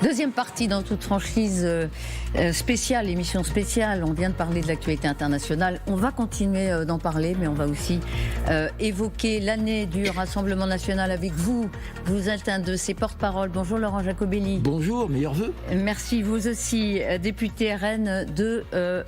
Deuxième partie dans toute franchise spéciale, émission spéciale. On vient de parler de l'actualité internationale. On va continuer d'en parler, mais on va aussi évoquer l'année du Rassemblement national avec vous. Vous êtes un de ses porte-parole. Bonjour Laurent Jacobelli. Bonjour, meilleurs vœux. Merci, vous aussi, député RN de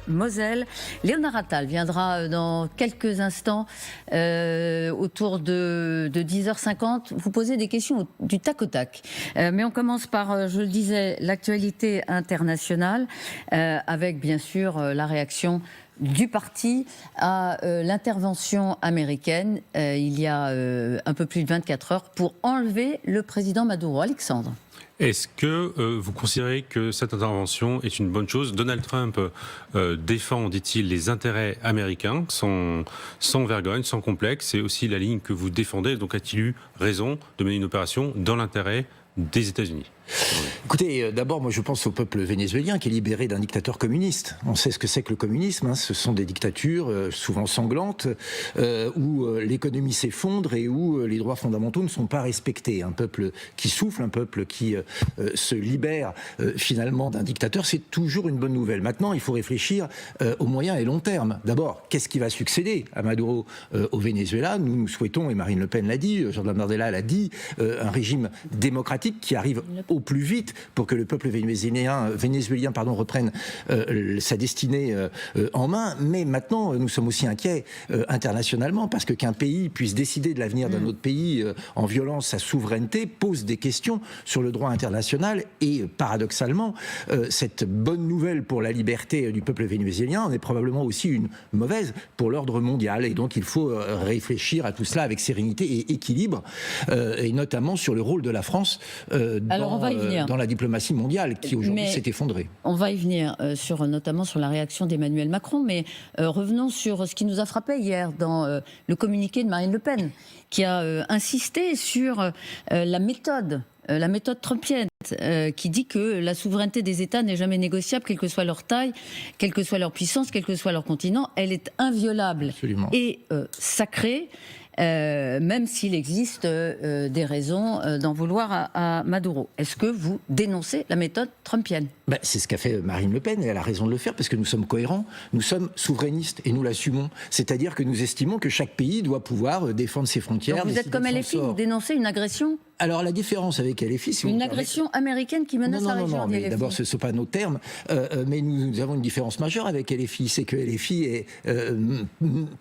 Moselle. Léonard Attal viendra dans quelques instants autour de 10h50. Vous posez des questions du tac au tac. Mais on commence par, je le dis, l'actualité internationale, avec bien sûr la réaction du parti à l'intervention américaine il y a un peu plus de 24 heures pour enlever le président Maduro. Alexandre. Est-ce que vous considérez que cette intervention est une bonne chose? Donald Trump défend, dit-il, les intérêts américains sans vergogne, sans complexe. C'est aussi la ligne que vous défendez. Donc a-t-il eu raison de mener une opération dans l'intérêt des États-Unis? Écoutez, d'abord, moi je pense au peuple vénézuélien qui est libéré d'un dictateur communiste. On sait ce que c'est que le communisme, hein. Ce sont des dictatures souvent sanglantes, où l'économie s'effondre et où les droits fondamentaux ne sont pas respectés. Un peuple qui souffle, un peuple qui se libère finalement d'un dictateur, c'est toujours une bonne nouvelle. Maintenant, il faut réfléchir au moyen et long terme. D'abord, qu'est-ce qui va succéder à Maduro au Venezuela? Nous souhaitons, et Marine Le Pen l'a dit, Jordan Bardella l'a dit, un régime démocratique qui arrive au plus vite pour que le peuple vénézuélien reprenne sa destinée en main. Mais maintenant, nous sommes aussi inquiets internationalement parce que qu'un pays puisse décider de l'avenir d'un autre pays en violant sa souveraineté pose des questions sur le droit international et paradoxalement, cette bonne nouvelle pour la liberté du peuple vénézuélien en est probablement aussi une mauvaise pour l'ordre mondial. Et donc il faut réfléchir à tout cela avec sérénité et équilibre et notamment sur le rôle de la France dans la diplomatie mondiale qui aujourd'hui s'est effondrée. On va y venir, notamment sur la réaction d'Emmanuel Macron, mais revenons sur ce qui nous a frappé hier dans le communiqué de Marine Le Pen, qui a insisté sur la méthode trumpienne, qui dit que la souveraineté des États n'est jamais négociable, quelle que soit leur taille, quelle que soit leur puissance, quel que soit leur continent. Elle est inviolable. Absolument. Et sacrée. Même s'il existe des raisons d'en vouloir à Maduro. Est-ce que vous dénoncez la méthode trumpienne? C'est ce qu'a fait Marine Le Pen et elle a raison de le faire parce que nous sommes cohérents, nous sommes souverainistes et nous l'assumons. C'est-à-dire que nous estimons que chaque pays doit pouvoir défendre ses frontières. Donc vous êtes comme LFI, vous dénoncez une agression? Alors la différence avec LFI, c'est une agression américaine qui menace la région. Non, mais d'abord ce ne sont pas nos termes, mais nous avons une différence majeure avec LFI, c'est que LFI est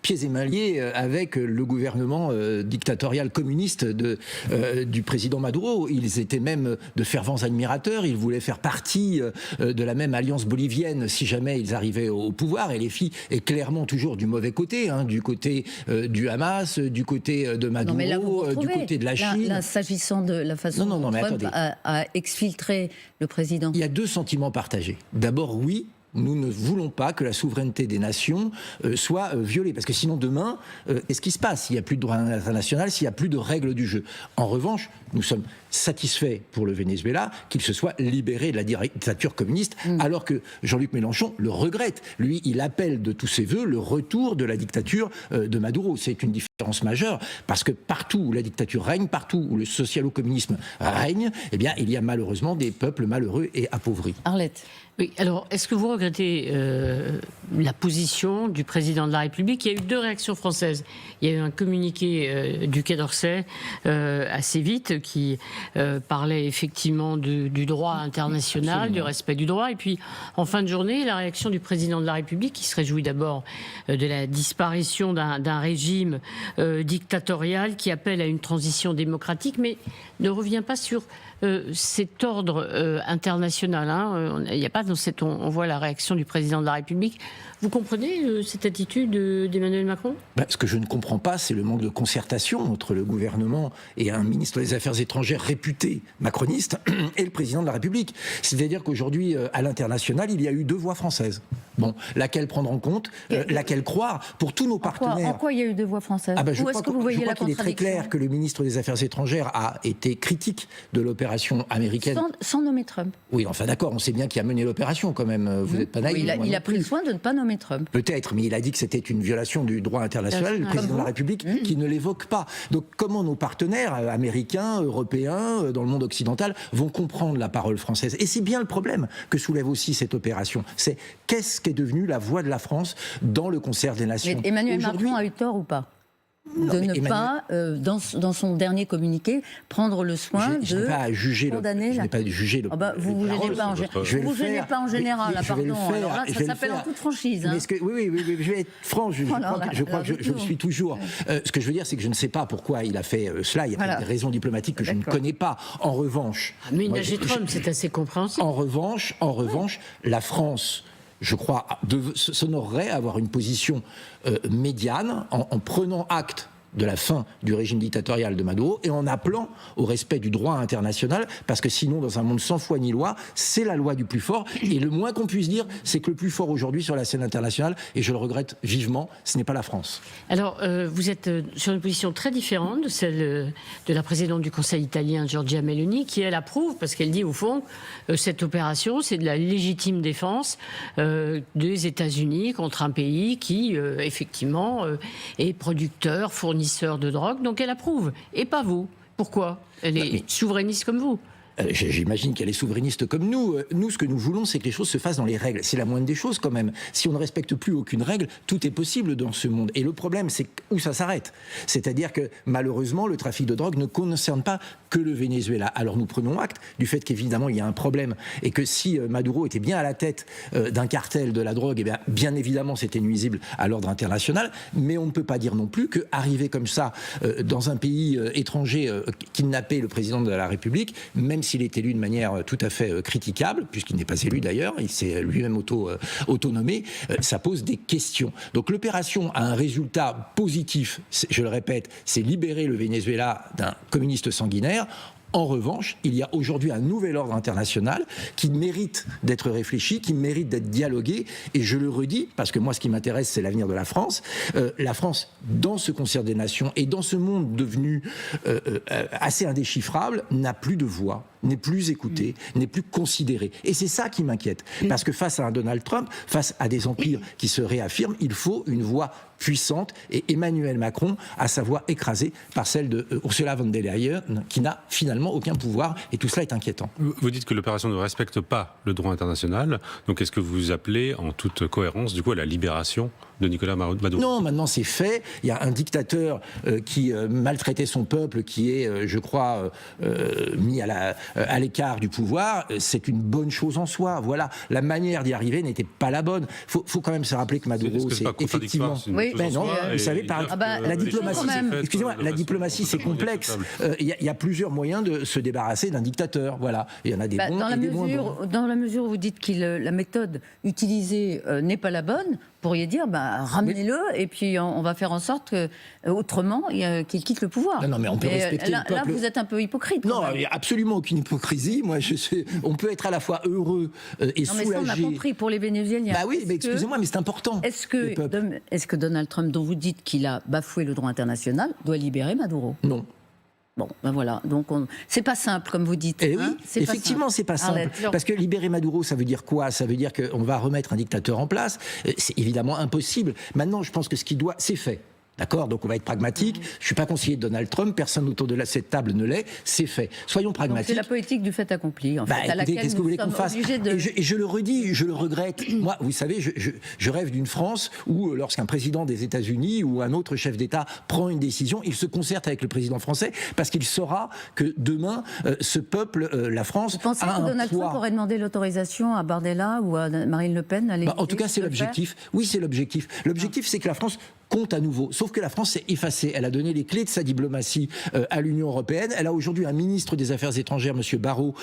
pieds et mains liés avec le gouvernement dictatorial communiste du président Maduro. Ils étaient même de fervents admirateurs, ils voulaient faire partie de la même alliance bolivienne si jamais ils arrivaient au pouvoir. LFI est clairement toujours du mauvais côté, hein, du côté du Hamas, du côté de Maduro, du côté de la Chine. S'agissant de la façon dont Trump a exfiltré le président. Il y a deux sentiments partagés. D'abord, oui, nous ne voulons pas que la souveraineté des nations soit violée. Parce que sinon, demain, qu'est-ce qui se passe s'il n'y a plus de droit international, s'il n'y a plus de règles du jeu? En revanche, nous sommes satisfaits pour le Venezuela qu'il se soit libéré de la dictature communiste, alors que Jean-Luc Mélenchon le regrette. Lui, il appelle de tous ses voeux le retour de la dictature de Maduro. C'est une différence majeure, parce que partout où la dictature règne, partout où le socialo-communisme règne, eh bien, il y a malheureusement des peuples malheureux et appauvris. Arlette. Oui, alors, est-ce que vous regrettez la position du président de la République? Il y a eu deux réactions françaises. Il y a eu un communiqué du Quai d'Orsay assez vite qui parlait effectivement du droit international, absolument, du respect du droit. Et puis, en fin de journée, la réaction du président de la République qui se réjouit d'abord de la disparition d'un régime dictatorial qui appelle à une transition démocratique, mais ne revient pas sur cet ordre international. Hein. Il n'y a pas dans on voit la réaction du président de la République. Vous comprenez cette attitude d'Emmanuel Macron? Ce que je ne comprends pas, c'est le manque de concertation entre le gouvernement et un ministre des Affaires étrangères réputé macroniste et le président de la République. C'est-à-dire qu'aujourd'hui, à l'international, il y a eu deux voix françaises. Bon, laquelle prendre en compte, laquelle croire pour tous nos partenaires. En quoi il y a eu deux voix françaises? Je crois qu'il est très clair que le ministre des Affaires étrangères a été critique de l'opération l'opération américaine... Sans nommer Trump. Oui, enfin d'accord, on sait bien qui a mené l'opération quand même. Vous n'êtes pas naïf. Oui, il a pris le soin de ne pas nommer Trump. Peut-être, mais il a dit que c'était une violation du droit international, le président de la République, qui ne l'évoque pas. Donc comment nos partenaires américains, européens, dans le monde occidental, vont comprendre la parole française? Et c'est bien le problème que soulève aussi cette opération. C'est qu'est-ce qu'est devenue la voix de la France dans le concert des nations? Mais Emmanuel Macron a eu tort ou pas de ne pas, dans son dernier communiqué, prendre le soin de condamner... Je n'ai pas jugé le... vous ne vous gênez pas en général, pardon. Alors là, ça s'appelle en toute franchise. Hein. Oui, je vais être franc, je crois que je le suis toujours. Ce que je veux dire, c'est que je ne sais pas pourquoi il a fait cela. Il y a des raisons diplomatiques que je ne connais pas. En revanche... Ménager Trump, c'est assez compréhensible. En revanche, la France... je crois, s'honorerait à avoir une position médiane en prenant acte de la fin du régime dictatorial de Maduro et en appelant au respect du droit international, parce que sinon, dans un monde sans foi ni loi, c'est la loi du plus fort. Et le moins qu'on puisse dire, c'est que le plus fort aujourd'hui sur la scène internationale, et je le regrette vivement, ce n'est pas la France. Alors, vous êtes sur une position très différente de celle de la présidente du Conseil italien, Giorgia Meloni, qui, elle, approuve, parce qu'elle dit, au fond, cette opération, c'est de la légitime défense des États-Unis contre un pays qui, effectivement, est producteur, fournisseur de drogue, donc elle approuve, et pas vous. Pourquoi? Elle est souverainiste comme vous. J'imagine qu'elle est souverainiste comme nous. Nous, ce que nous voulons, c'est que les choses se fassent dans les règles. C'est la moindre des choses quand même. Si on ne respecte plus aucune règle, tout est possible dans ce monde. Et le problème, c'est où ça s'arrête. C'est-à-dire que malheureusement, le trafic de drogue ne concerne pas que le Venezuela. Alors nous prenons acte du fait qu'évidemment, il y a un problème. Et que si Maduro était bien à la tête d'un cartel de la drogue, eh bien évidemment, c'était nuisible à l'ordre international. Mais on ne peut pas dire non plus qu'arriver comme ça dans un pays étranger, kidnapper le président de la République, même s'il est élu de manière tout à fait critiquable, puisqu'il n'est pas élu d'ailleurs, il s'est lui-même autonomé, ça pose des questions. Donc l'opération a un résultat positif, je le répète, c'est libérer le Venezuela d'un communiste sanguinaire. En revanche, il y a aujourd'hui un nouvel ordre international qui mérite d'être réfléchi, qui mérite d'être dialogué, et je le redis, parce que moi ce qui m'intéresse c'est l'avenir de la France. La France, dans ce concert des nations et dans ce monde devenu assez indéchiffrable, n'a plus de voix, n'est plus écoutée, n'est plus considérée. Et c'est ça qui m'inquiète, parce que face à un Donald Trump, face à des empires qui se réaffirment, il faut une voix puissante, et Emmanuel Macron a sa voix écrasée par celle de Ursula von der Leyen, qui n'a finalement aucun pouvoir, et tout cela est inquiétant. Vous dites que l'opération ne respecte pas le droit international, donc est-ce que vous appelez en toute cohérence du coup à la libération de Nicolas Maduro? Non, maintenant c'est fait. Il y a un dictateur qui maltraitait son peuple, qui est, je crois, mis à l'écart du pouvoir. C'est une bonne chose en soi. Voilà, la manière d'y arriver n'était pas la bonne. Faut quand même se rappeler que Maduro, c'est effectivement... Oui, non, vous savez, la diplomatie, excusez-moi, la diplomatie c'est complexe. Il y a plusieurs moyens de se débarrasser d'un dictateur. Voilà, il y en a des bons et des moins bons. Dans la mesure où vous dites que la méthode utilisée n'est pas la bonne, vous pourriez dire, ramenez-le, et puis on va faire en sorte que, autrement, qu'il quitte le pouvoir. Non, mais on peut respecter le peuple. Là, vous êtes un peu hypocrite. Non, il n'y a absolument aucune hypocrisie. Moi, on peut être à la fois heureux et soulagé. Mais ça, on a compris pour les Vénézuéliens. Bah oui, mais excusez-moi, mais c'est important. Est-ce que Donald Trump, dont vous dites qu'il a bafoué le droit international, doit libérer Maduro? Non. Bon, voilà. Donc, c'est pas simple, comme vous dites. Oui, effectivement, c'est pas simple. Parce que libérer Maduro, ça veut dire quoi? Ça veut dire qu'on va remettre un dictateur en place. C'est évidemment impossible. Maintenant, je pense que ce qui doit, c'est fait. D'accord? Donc on va être pragmatique. Je ne suis pas conseiller de Donald Trump, personne autour de cette table ne l'est, c'est fait. Soyons pragmatiques. C'est la politique du fait accompli, en fait, à laquelle qu'est-ce que vous voulez qu'on fasse? Et je le redis, je le regrette. Moi, vous savez, je rêve d'une France où, lorsqu'un président des États-Unis ou un autre chef d'État prend une décision, il se concerte avec le président français, parce qu'il saura que demain, ce peuple, la France, vous pensez que Donald Trump aurait demandé l'autorisation à Bardella ou à Marine Le Pen? En tout cas, c'est l'objectif. Oui, c'est l'objectif. L'objectif, c'est que la France compte à nouveau. Sauf que la France s'est effacée. Elle a donné les clés de sa diplomatie à l'Union européenne. Elle a aujourd'hui un ministre des Affaires étrangères, M. Barrot,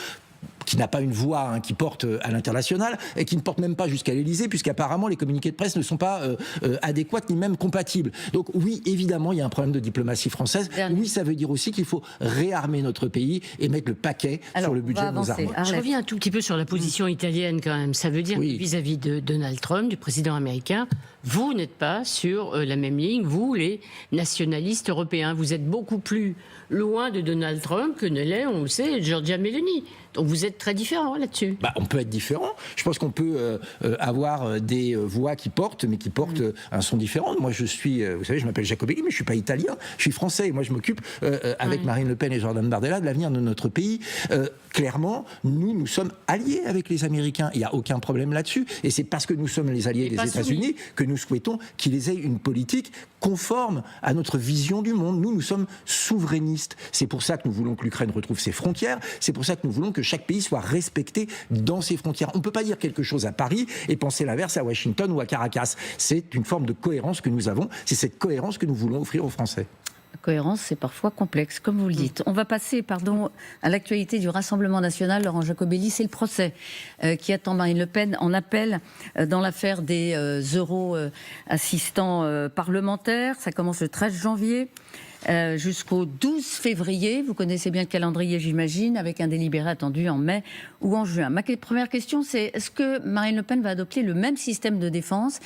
qui n'a pas une voix qui porte à l'international et qui ne porte même pas jusqu'à l'Élysée, puisqu'apparemment les communiqués de presse ne sont pas adéquats ni même compatibles. Donc oui, évidemment, il y a un problème de diplomatie française. Oui, ça veut dire aussi qu'il faut réarmer notre pays et mettre le paquet sur le budget de nos armées. Je reviens un tout petit peu sur la position italienne quand même. Ça veut dire que vis-à-vis de Donald Trump, du président américain, Vous n'êtes pas sur la même ligne, vous, les nationalistes européens. Vous êtes beaucoup plus loin de Donald Trump que ne l'est, on le sait, Giorgia Meloni. Donc vous êtes très différents là-dessus. On peut être différent. Je pense qu'on peut avoir des voix qui portent, mais qui portent un son différent. Moi, je suis, vous savez, je m'appelle Jacobelli, mais je suis pas italien. Je suis français. Et moi, je m'occupe, avec Marine Le Pen et Jordan Bardella, de l'avenir de notre pays. Clairement, nous sommes alliés avec les Américains. Il n'y a aucun problème là-dessus. Et c'est parce que nous sommes les alliés des États-Unis que nous souhaitons qu'ils aient une politique conforme à notre vision du monde. Nous sommes souverainistes. C'est pour ça que nous voulons que l'Ukraine retrouve ses frontières. C'est pour ça que nous voulons que chaque pays soit respecté dans ses frontières. On ne peut pas dire quelque chose à Paris et penser l'inverse à Washington ou à Caracas. C'est une forme de cohérence que nous avons. C'est cette cohérence que nous voulons offrir aux Français. La cohérence, c'est parfois complexe, comme vous le dites. On va passer, à l'actualité du Rassemblement national. Laurent Jacobelli, c'est le procès qui attend Marine Le Pen en appel dans l'affaire des euro-assistants parlementaires. Ça commence le 13 janvier. Jusqu'au 12 février. Vous connaissez bien le calendrier, j'imagine, avec un délibéré attendu en mai ou en juin. Ma première question, c'est est-ce que Marine Le Pen va adopter le même système de défense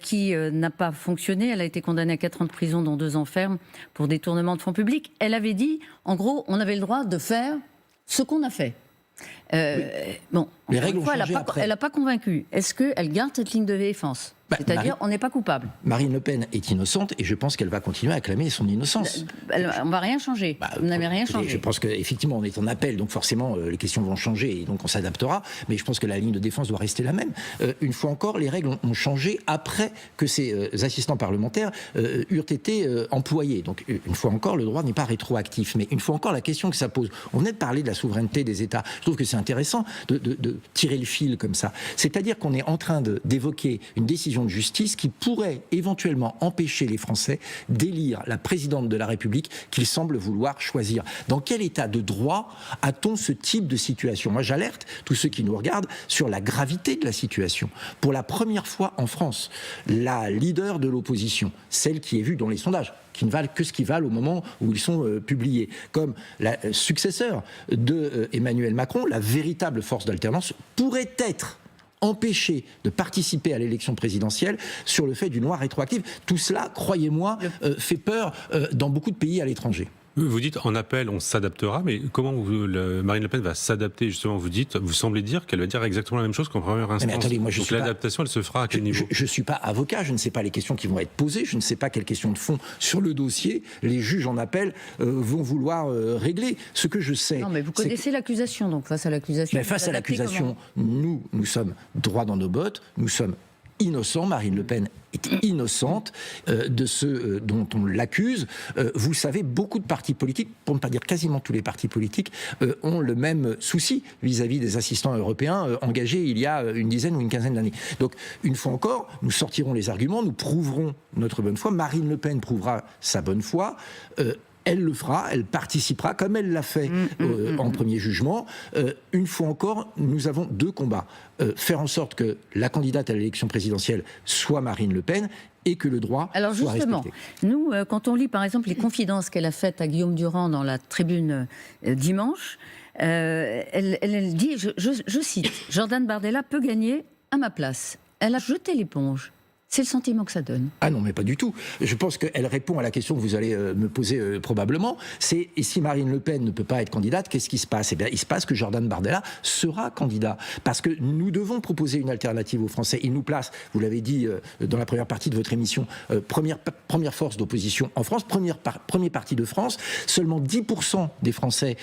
qui n'a pas fonctionné? Elle a été condamnée à 4 ans de prison, dont 2 ans ferme, pour détournement de fonds publics. Elle avait dit, en gros, on avait le droit de faire ce qu'on a fait. Bon, les règles ont changé elle n'a pas convaincu. Est-ce qu'elle garde cette ligne de défense? C'est-à-dire, on n'est pas coupable. Marine Le Pen est innocente et je pense qu'elle va continuer à clamer son innocence. On ne va rien changer. Vous n'avez rien changé. Je pense qu'effectivement, on est en appel, donc forcément, les questions vont changer et donc on s'adaptera. Mais je pense que la ligne de défense doit rester la même. Une fois encore, les règles ont changé après que ces assistants parlementaires eurent été employés. Donc, une fois encore, le droit n'est pas rétroactif. Mais une fois encore, la question que ça pose, on venait de parler de la souveraineté des États. Je trouve que c'est intéressant de tirer le fil comme ça. C'est-à-dire qu'on est en train d'évoquer une décision de justice qui pourrait éventuellement empêcher les Français d'élire la présidente de la République qu'ils semblent vouloir choisir. Dans quel état de droit a-t-on ce type de situation? Moi, j'alerte tous ceux qui nous regardent sur la gravité de la situation. Pour la première fois en France, la leader de l'opposition, celle qui est vue dans les sondages, qui ne valent que ce qu'ils valent au moment où ils sont publiés, comme la successeur de Emmanuel Macron, la véritable force d'alternance, pourrait être empêchée de participer à l'élection présidentielle sur le fait d'une loi rétroactive. Tout cela, croyez-moi, fait peur dans beaucoup de pays à l'étranger. Vous dites en appel, on s'adaptera, mais comment Marine Le Pen va s'adapter justement? Vous semblez dire qu'elle va dire exactement la même chose qu'en première instance. Mais attendez, moi, donc l'adaptation, elle se fera à quel niveau? Je ne suis pas avocat, je ne sais pas les questions qui vont être posées, je ne sais pas quelles questions de fond sur le dossier les juges en appel vont vouloir régler. Ce que je sais... Non, mais vous connaissez l'accusation, donc face à l'accusation... Mais face à l'accusation, nous sommes droits dans nos bottes, nous sommes innocent. Marine Le Pen est innocente de ce dont on l'accuse. Vous savez, beaucoup de partis politiques, pour ne pas dire quasiment tous les partis politiques, ont le même souci vis-à-vis des assistants européens engagés il y a une dizaine ou une quinzaine d'années. Donc, une fois encore, nous sortirons les arguments, nous prouverons notre bonne foi. Marine Le Pen prouvera sa bonne foi. Elle le fera, elle participera, comme elle l'a fait en premier jugement. Une fois encore, nous avons 2 combats. Faire en sorte que la candidate à l'élection présidentielle soit Marine Le Pen et que le droit soit respecté. Alors justement, nous, quand on lit par exemple les confidences qu'elle a faites à Guillaume Durand dans la Tribune dimanche, elle dit, je cite, « Jordan Bardella peut gagner à ma place ». Elle a jeté l'éponge. C'est le sentiment que ça donne. Ah non, mais pas du tout. Je pense qu'elle répond à la question que vous allez me poser probablement. C'est, et si Marine Le Pen ne peut pas être candidate, qu'est-ce qui se passe? Eh bien, il se passe que Jordan Bardella sera candidat. Parce que nous devons proposer une alternative aux Français. Il nous place, vous l'avez dit dans la première partie de votre émission, première force d'opposition en France, premier parti de France. Seulement 10% des Français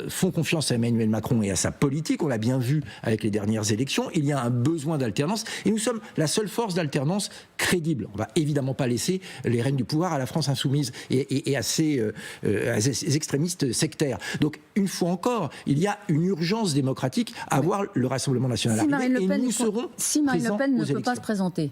font confiance à Emmanuel Macron et à sa politique. On l'a bien vu avec les dernières élections. Il y a un besoin d'alternance. Et nous sommes la seule force d'alternance crédible. On ne va évidemment pas laisser les rênes du pouvoir à la France insoumise et à ces extrémistes sectaires. Donc, une fois encore, il y a une urgence démocratique à voir le Rassemblement national arriver et nous serons si Marine Le Pen ne peut pas se présenter,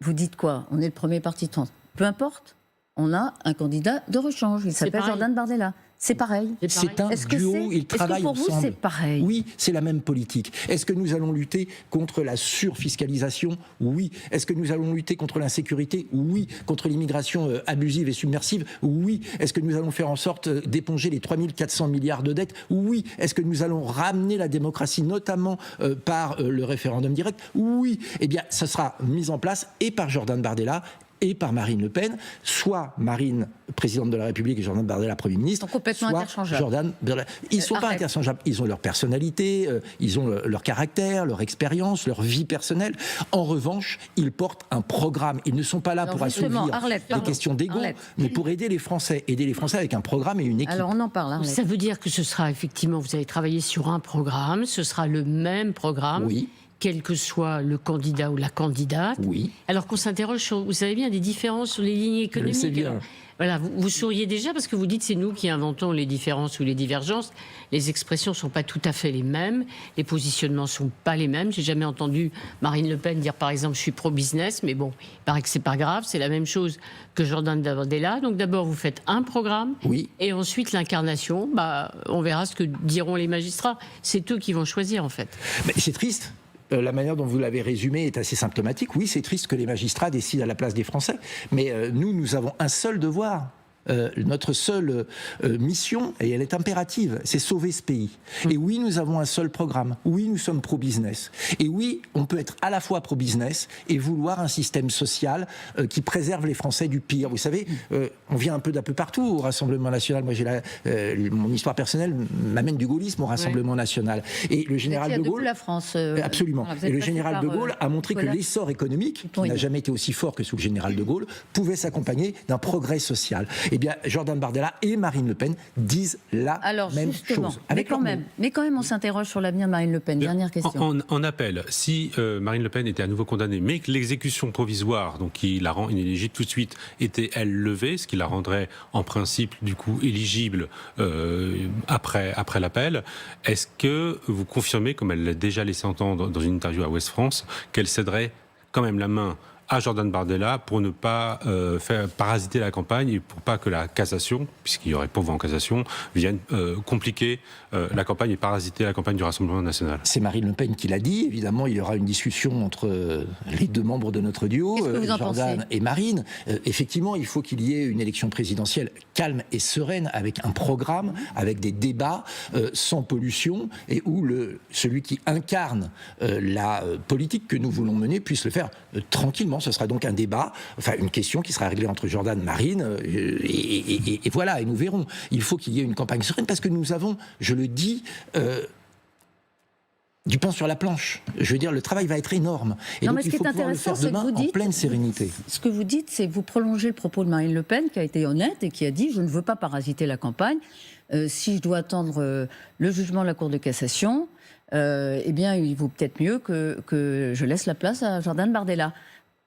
vous dites quoi? On est le premier parti de France. Peu importe. on a un candidat de rechange. Il s'appelle pareil. Jordan Bardella. C'est pareil. C'est un Est-ce que duo, ils travaillent pour vous, ensemble. c'est pareil? Oui, c'est la même politique. Est-ce que nous allons lutter contre la surfiscalisation? Oui. Est-ce que nous allons lutter contre l'insécurité? Oui. Contre l'immigration abusive et submersive? Oui. Est-ce que nous allons faire en sorte d'éponger les 3400 milliards de dettes? Oui. Est-ce que nous allons ramener la démocratie, notamment par le référendum direct? Oui. Eh bien, ça sera mis en place et par Jordan Bardella et par Marine Le Pen, soit Marine, présidente de la République, et Jordan Bardella, Premier ministre, Ils sont complètement soit interchangeables. Jordan Bardella. Ils ne sont pas Arrête. interchangeables, ils ont leur personnalité, ils ont leur caractère, leur expérience, leur vie personnelle. En revanche, ils portent un programme. Ils ne sont pas là Alors pour justement, assouvir Arlette, des pardon. questions d'ego, Arlette. mais pour aider les Français avec un programme et une équipe. Alors on en parle, Arlette. Ça veut dire que ce sera effectivement, vous allez travailler sur un programme, ce sera le même programme, Oui. quel que soit le candidat ou la candidate. Oui. Alors qu'on s'interroge sur, vous savez bien, des différences sur les lignes économiques. sais bien. Alors, voilà, vous souriez déjà parce que vous dites c'est nous qui inventons les différences ou les divergences. Les expressions ne sont pas tout à fait les mêmes, les positionnements ne sont pas les mêmes. J'ai jamais entendu Marine Le Pen dire par exemple je suis pro-business, mais bon, il paraît que c'est pas grave, c'est la même chose que Jordan Bardella. Donc d'abord vous faites un programme Oui. et ensuite l'incarnation, on verra ce que diront les magistrats. C'est eux qui vont choisir en fait. Mais c'est triste. La manière dont vous l'avez résumé est assez symptomatique. Oui, c'est triste que les magistrats décident à la place des Français. Mais nous avons un seul devoir. Notre seule mission, et elle est impérative, c'est sauver ce pays. Et oui, nous avons un seul programme. Oui, nous sommes pro-business. Et oui, on peut être à la fois pro-business et vouloir un système social qui préserve les Français du pire. Vous savez, on vient un peu d'un peu partout au Rassemblement national. Moi, mon histoire personnelle m'amène du gaullisme au Rassemblement national. Et le général de Gaulle... la France. Absolument. Voilà, vous Et êtes le passé général de par, Gaulle a montré que Nicolas l'essor économique, qui Dupont-Aignan. n'a jamais été aussi fort que sous le général de Gaulle, pouvait s'accompagner d'un progrès social. Eh bien, Jordan Bardella et Marine Le Pen disent la Alors même justement, chose. Avec leurs mots. mais quand même, on s'interroge sur l'avenir de Marine Le Pen. Dernière question. En appel, si Marine Le Pen était à nouveau condamnée, mais que l'exécution provisoire, donc qui la rend inéligible tout de suite, était elle levée, ce qui la rendrait en principe du coup éligible après l'appel, est-ce que vous confirmez, comme elle l'a déjà laissé entendre dans une interview à Ouest France, qu'elle céderait quand même la main à Jordan Bardella pour ne pas faire parasiter la campagne et pour pas que la cassation, puisqu'il y aurait pourvoi en cassation, vienne compliquer la campagne et parasiter la campagne du Rassemblement national? C'est Marine Le Pen qui l'a dit. Évidemment, il y aura une discussion entre les deux membres de notre duo, Qu'est-ce que vous en Jordan pensez et Marine. Effectivement, il faut qu'il y ait une élection présidentielle calme et sereine, avec un programme, avec des débats, sans pollution, et où celui qui incarne la politique que nous voulons mener puisse le faire tranquillement. Ce sera donc un débat, enfin une question qui sera réglée entre Jordan et Marine, et voilà, et nous verrons. Il faut qu'il y ait une campagne sereine, parce que nous avons, je le dis, du pain sur la planche. Je veux dire, le travail va être énorme. Et Non, donc, mais ce il qui faut est pouvoir le intéressant, faire c'est que demain vous dites, en pleine sérénité. Ce que vous dites, c'est que vous prolongez le propos de Marine Le Pen, qui a été honnête et qui a dit « Je ne veux pas parasiter la campagne. Si je dois attendre le jugement de la Cour de cassation, eh bien, il vaut peut-être mieux que je laisse la place à Jordan Bardella. »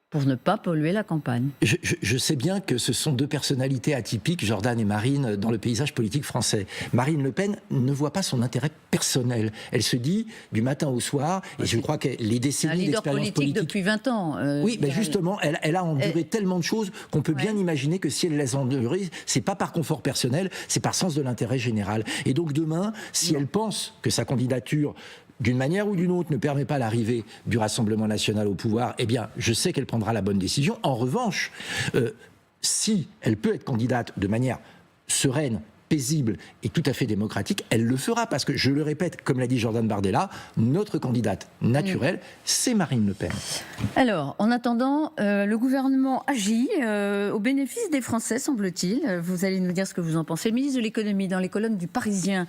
pour ne pas polluer la campagne. Je sais bien que ce sont deux personnalités atypiques, Jordan et Marine, dans le paysage politique français. Marine Le Pen ne voit pas son intérêt personnel. Elle se dit du matin au soir, et je crois que les décennies d'expérience politique... depuis 20 ans. Oui, mais justement, elle a enduré tellement de choses qu'on peut bien imaginer que si elle les endurer, c'est pas par confort personnel, c'est par sens de l'intérêt général. Et donc demain, si elle pense que sa candidature, d'une manière ou d'une autre, ne permet pas l'arrivée du Rassemblement national au pouvoir, eh bien, je sais qu'elle prendra la bonne décision. En revanche, si elle peut être candidate de manière sereine, paisible et tout à fait démocratique, elle le fera, parce que, je le répète, comme l'a dit Jordan Bardella, notre candidate naturelle, c'est Marine Le Pen. Alors, en attendant, le gouvernement agit au bénéfice des Français, semble-t-il. Vous allez nous dire ce que vous en pensez. Le ministre de l'économie, dans les colonnes du Parisien,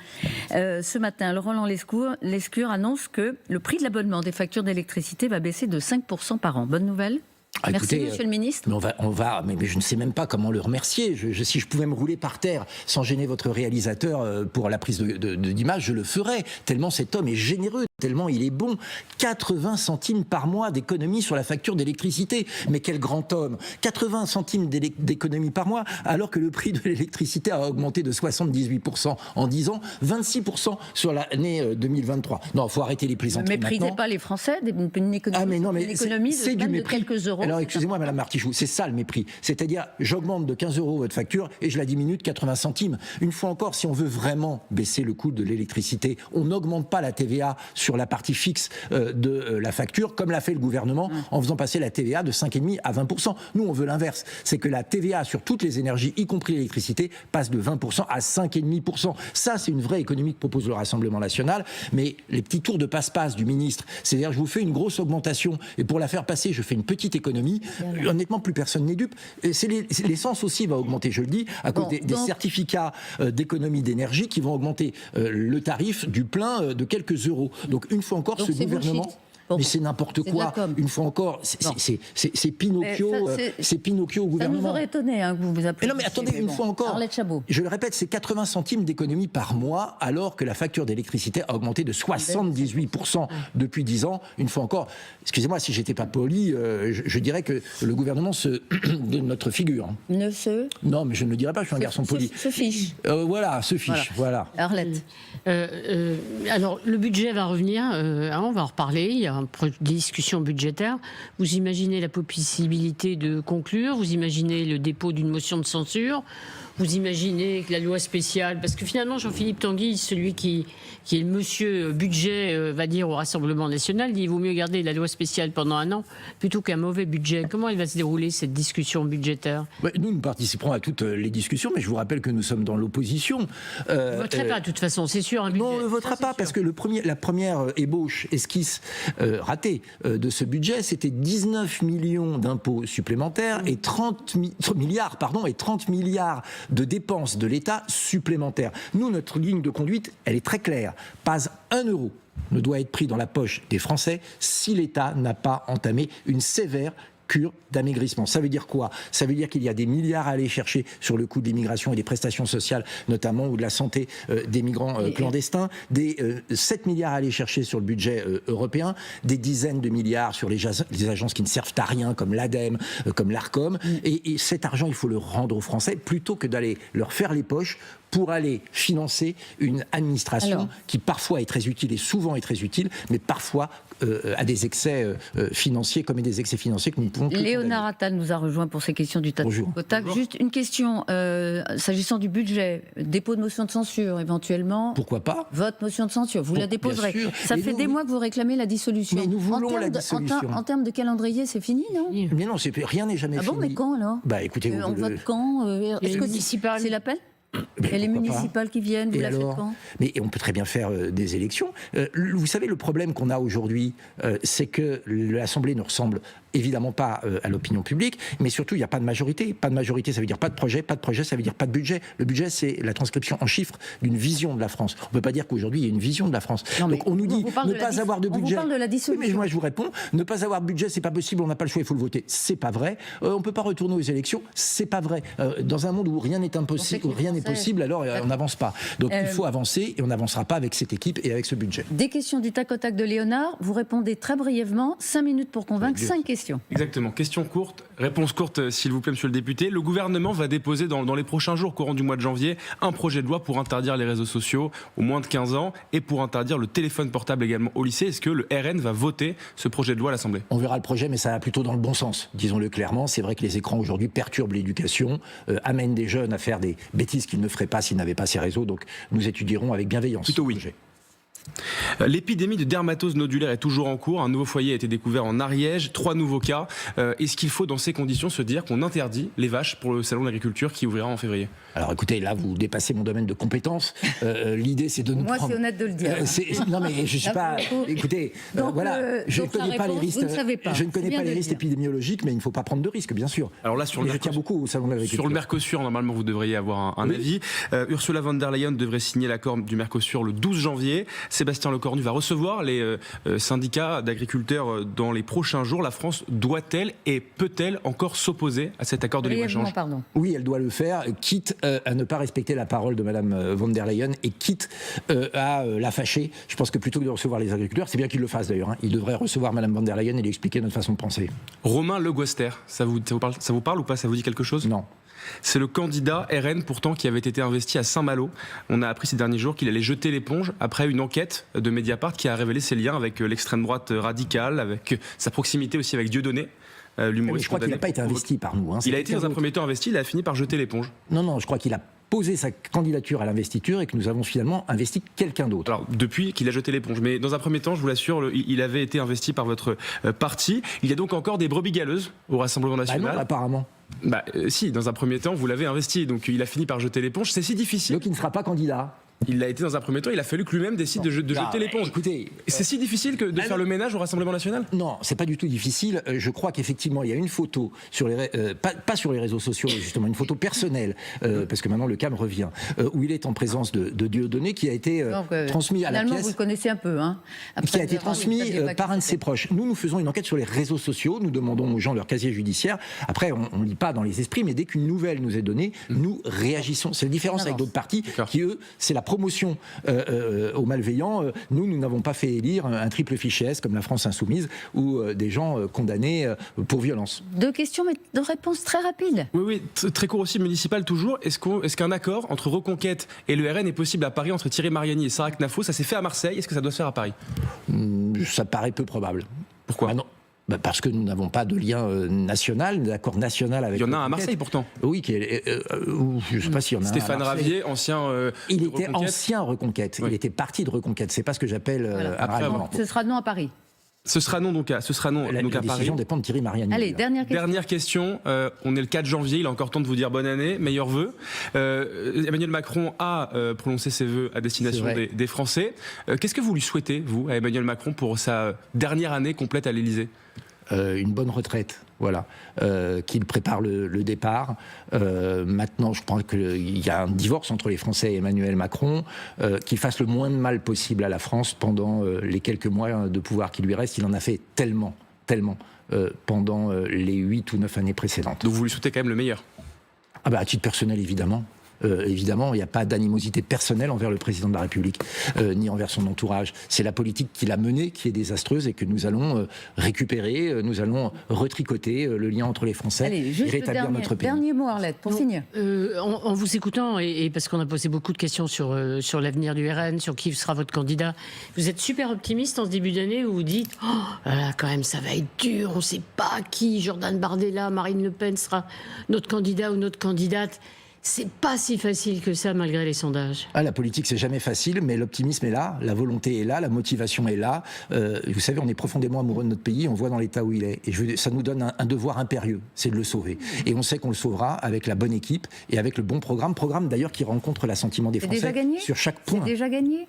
ce matin, Roland Lescure annonce que le prix de l'abonnement des factures d'électricité va baisser de 5% par an. Bonne nouvelle ? Merci, écoutez, monsieur le ministre. Mais je ne sais même pas comment le remercier. Si je pouvais me rouler par terre sans gêner votre réalisateur pour la prise d'image, je le ferais, tellement cet homme est généreux. tellement il est bon. 80 centimes par mois d'économie sur la facture d'électricité. Mais quel grand homme! 80 centimes d'économie par mois, alors que le prix de l'électricité a augmenté de 78% en 10 ans, 26% sur l'année 2023. Non, il faut arrêter les plaisanteries. Ne méprisez maintenant. pas les Français, une économie, une économie c'est du de mépris. quelques euros. Alors excusez-moi Madame Martichoux, c'est ça le mépris. C'est-à-dire, j'augmente de 15 euros votre facture et je la diminue de 80 centimes. Une fois encore, si on veut vraiment baisser le coût de l'électricité, on n'augmente pas la TVA sur la partie fixe de la facture, comme l'a fait le gouvernement en faisant passer la TVA de 5,5 à 20%. Nous, on veut l'inverse. C'est que la TVA sur toutes les énergies, y compris l'électricité, passe de 20% à 5,5%. Ça, c'est une vraie économie que propose le Rassemblement national. Mais les petits tours de passe-passe du ministre, c'est-à-dire, je vous fais une grosse augmentation et pour la faire passer, je fais une petite économie. Honnêtement, plus personne n'est dupe. L'essence aussi va augmenter, je le dis, à cause des certificats d'économie d'énergie qui vont augmenter le tarif du plein de quelques euros. Donc, une fois encore, ce gouvernement... Mais c'est n'importe quoi. Une fois encore, c'est Pinocchio, c'est Pinocchio au gouvernement. Ça nous aurait étonné que vous vous appeliez. Non mais attendez, une fois encore, Arlette Chabot. Je le répète, c'est 80 centimes d'économie par mois, alors que la facture d'électricité a augmenté de 78% depuis 10 ans. Une fois encore, excusez-moi, si j'étais pas poli, je dirais que le gouvernement se donne notre figure. Non, mais je ne le dirais pas, je suis un garçon poli. Se fiche. Voilà, se fiche, voilà. Arlette. Alors, le budget va revenir, on va en reparler, il y a une discussion budgétaire. Vous imaginez la possibilité de conclure, vous imaginez le dépôt d'une motion de censure, vous imaginez que la loi spéciale, parce que finalement Jean-Philippe Tanguy, celui qui est le monsieur budget, va dire au Rassemblement national, il vaut mieux garder la loi spéciale pendant 1 an plutôt qu'un mauvais budget. Comment elle va se dérouler cette discussion budgétaire? Nous participerons à toutes les discussions, mais je vous rappelle que nous sommes dans l'opposition. Vous ne voterez pas de toute façon, c'est sûr. Non, on ne votera pas, parce que la première esquisse ratée de ce budget, c'était 19 millions d'impôts supplémentaires et 30 milliards de dépenses de l'État supplémentaires. Nous, notre ligne de conduite, elle est très claire. Pas 1 euro ne doit être pris dans la poche des Français si l'État n'a pas entamé une sévère cure d'amaigrissement. Ça veut dire quoi? Ça veut dire qu'il y a des milliards à aller chercher sur le coût de l'immigration et des prestations sociales, notamment, ou de la santé des migrants clandestins, des 7 milliards à aller chercher sur le budget européen, des dizaines de milliards sur les agences qui ne servent à rien, comme l'ADEME, comme l'ARCOM, et cet argent, il faut le rendre aux Français, plutôt que d'aller leur faire les poches pour aller financer une administration qui parfois est très utile et souvent est très utile, mais parfois a des excès financiers, commet des excès financiers que nous ne pouvons plus condamner. Léonard Attal nous a rejoint pour ces questions du tac-au-tac. Juste une question, s'agissant du budget, dépôt de motion de censure éventuellement. Pourquoi pas? Votre motion de censure, vous la déposerez. Ça fait des mois que vous réclamez la dissolution. Mais nous voulons la dissolution. En termes de calendrier, c'est fini, non? Mais non, rien n'est jamais fini. Ah bon, mais quand alors? Bah écoutez, on vote quand? Est-ce que c'est l'appel? Et les municipales qui viennent, vous la faites quand? Mais on peut très bien faire des élections. Vous savez, le problème qu'on a aujourd'hui, c'est que l'Assemblée ne ressemble évidemment pas à l'opinion publique, mais surtout, il n'y a pas de majorité. Pas de majorité, ça veut dire pas de projet, ça veut dire pas de budget. Le budget, c'est la transcription en chiffres d'une vision de la France. On ne peut pas dire qu'aujourd'hui, il y a une vision de la France. Non, donc on nous dit ne pas avoir de budget. On vous parle de la dissolution. Oui, mais moi, je vous réponds, ne pas avoir de budget, c'est pas possible, on n'a pas le choix, il faut le voter. C'est pas vrai. On ne peut pas retourner aux élections, c'est pas vrai. Dans un monde où rien n'est impossible, où rien n'est possible, alors on n'avance pas. Donc il faut avancer et on n'avancera pas avec cette équipe et avec ce budget. Des questions du tac-au-tac de Léonard. Vous répondez très brièvement, 5 minutes pour convaincre, 5 questions. Exactement. Question courte, réponse courte s'il vous plaît monsieur le député. Le gouvernement va déposer dans les prochains jours, courant du mois de janvier, un projet de loi pour interdire les réseaux sociaux aux moins de 15 ans et pour interdire le téléphone portable également au lycée. Est-ce que le RN va voter ce projet de loi à l'Assemblée? On verra le projet, mais ça va plutôt dans le bon sens, disons-le clairement. C'est vrai que les écrans aujourd'hui perturbent l'éducation, amènent des jeunes à faire des bêtises qu'ils ne feraient pas s'ils n'avaient pas ces réseaux. Donc nous étudierons avec bienveillance. Plutôt oui. L'épidémie de dermatose nodulaire est toujours en cours. Un nouveau foyer a été découvert en Ariège, 3 nouveaux cas. Est-ce qu'il faut dans ces conditions se dire qu'on interdit les vaches pour le salon de l'agriculture qui ouvrira en février? Alors écoutez, là vous dépassez mon domaine de compétence. L'idée c'est de nous prendre... Moi c'est honnête de le dire. Non mais je suis pas... Écoutez, voilà, je ne connais pas les risques. Je ne connais pas les risques épidémiologiques, mais il ne faut pas prendre de risques, bien sûr. Alors là, sur le je tiens beaucoup au salon de l'agriculture. Sur le Mercosur, normalement vous devriez avoir un avis. Ursula von der Leyen devrait signer l'accord du Mercosur le 12 janvier. Sébastien Lecornu va recevoir les syndicats d'agriculteurs dans les prochains jours. La France doit-elle et peut-elle encore s'opposer à cet accord de libre-échange ? Pardon. Oui, elle doit le faire, quitte à ne pas respecter la parole de Madame von der Leyen et quitte à la fâcher. Je pense que plutôt que de recevoir les agriculteurs, c'est bien qu'il le fasse d'ailleurs, il devrait recevoir Madame von der Leyen et lui expliquer notre façon de penser. Romain Le Goester, ça vous parle ou pas ? Ça vous dit quelque chose ? Non. C'est le candidat RN pourtant qui avait été investi à Saint-Malo. On a appris ces derniers jours qu'il allait jeter l'éponge après une enquête de Mediapart qui a révélé ses liens avec l'extrême droite radicale, avec sa proximité aussi avec Dieudonné. Mais je crois qu'il n'a pas été investi par nous. Il a été dans un premier temps investi, il a fini par jeter l'éponge. Non, je crois qu'il a posé sa candidature à l'investiture et que nous avons finalement investi quelqu'un d'autre. Alors, depuis qu'il a jeté l'éponge. Mais dans un premier temps, je vous l'assure, il avait été investi par votre parti. Il y a donc encore des brebis galeuses au Rassemblement national. Non, apparemment. Si, dans un premier temps, vous l'avez investi. Donc, il a fini par jeter l'éponge. C'est si difficile. Donc, il ne sera pas candidat. Il l'a été dans un premier temps, il a fallu que lui-même décide de jeter l'éponge. Écoutez, c'est si difficile que de faire le ménage au Rassemblement national ? Non, c'est pas du tout difficile. Je crois qu'effectivement, il y a une photo sur pas sur les réseaux sociaux, justement, une photo personnelle, parce que maintenant le CAM revient, où il est en présence de Dieudonné, qui a été transmis à la pièce. Vous le connaissez un peu, hein. Qui a été transmis par un de ses proches. Nous faisons une enquête sur les réseaux sociaux. Nous demandons aux gens leur casier judiciaire. Après, on lit pas dans les esprits, mais dès qu'une nouvelle nous est donnée, nous réagissons. C'est la différence avec d'autres partis qui, eux, c'est la promotion aux malveillants. Nous n'avons pas fait élire un triple fichier S comme la France insoumise ou des gens condamnés pour violence. 2 questions, mais de réponses très rapides. Oui, très court aussi, municipal toujours. Est-ce qu'un accord entre Reconquête et le RN est possible à Paris entre Thierry Mariani et Sarah Knafo ? Ça s'est fait à Marseille, est-ce que ça doit se faire à Paris ? Ça paraît peu probable. Pourquoi ? Non. Parce que nous n'avons pas de lien national, d'accord national avec. Il y en a un à Marseille pourtant. Oui, je ne sais pas s'il y en a Stéphane un. Stéphane Ravier, ancien. Il était ancien Reconquête. Oui. Il était parti de Reconquête. C'est pas ce que j'appelle un ralliement. Ce sera non à Paris. Ce sera non donc à La Paris. décision dépend de Thierry Mariani. Allez, dernière question. On est le 4 janvier, il a encore temps de vous dire bonne année, meilleurs vœux. Emmanuel Macron a prononcé ses vœux à destination des Français. Qu'est-ce que vous lui souhaitez, vous, à Emmanuel Macron, pour sa dernière année complète à l'Élysée ? Une bonne retraite, voilà, qu'il prépare le départ. Maintenant, je pense qu'il y a un divorce entre les Français et Emmanuel Macron, qu'il fasse le moins de mal possible à la France pendant les quelques mois de pouvoir qui lui restent. Il en a fait tellement pendant les 8 ou 9 années précédentes. Donc vous lui souhaitez quand même le meilleur ? À titre personnel, évidemment. Évidemment, il n'y a pas d'animosité personnelle envers le président de la République, ni envers son entourage. C'est la politique qu'il a menée qui est désastreuse et que nous allons récupérer, nous allons retricoter le lien entre les Français et rétablir notre pays. Dernier mot, Arlette, pour finir. En vous écoutant, et parce qu'on a posé beaucoup de questions sur l'avenir du RN, sur qui sera votre candidat, vous êtes super optimiste en ce début d'année où vous dites « Oh, là, quand même, ça va être dur, on ne sait pas qui, Jordan Bardella, Marine Le Pen sera notre candidat ou notre candidate ». C'est pas si facile que ça malgré les sondages. La politique c'est jamais facile, mais l'optimisme est là, la volonté est là, la motivation est là. Vous savez, on est profondément amoureux de notre pays, on voit dans l'état où il est. Et ça nous donne un devoir impérieux, c'est de le sauver. Et on sait qu'on le sauvera avec la bonne équipe et avec le bon programme d'ailleurs qui rencontre l'assentiment des Français déjà gagné sur chaque point. C'est déjà gagné ?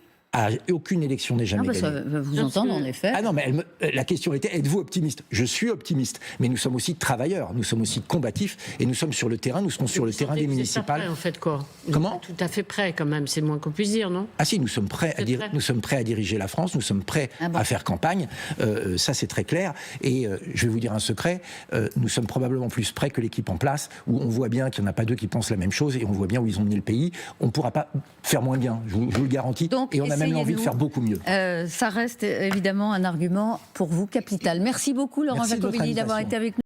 Aucune élection n'est jamais gagnée. Ça va vous entendre, en effet. Non, mais la question était, êtes-vous optimiste ? Je suis optimiste, mais nous sommes aussi travailleurs, nous sommes aussi combatifs, et nous sommes sur le terrain, nous serons sur le terrain des municipales. Prêt, en fait, quoi. Comment ? Tout à fait prêt, quand même, c'est le moins qu'on puisse dire, non ? Ah si, nous sommes prêts à diriger la France, nous sommes prêts à faire campagne, ça c'est très clair, et je vais vous dire un secret, nous sommes probablement plus prêts que l'équipe en place, où on voit bien qu'il n'y en a pas deux qui pensent la même chose, et on voit bien où ils ont mené le pays, on ne pourra pas faire moins bien, je vous le garantis, donc, et on a même envie de faire beaucoup mieux. Ça reste évidemment un argument pour vous capital. Merci beaucoup Laurent Jacobelli d'avoir été avec nous.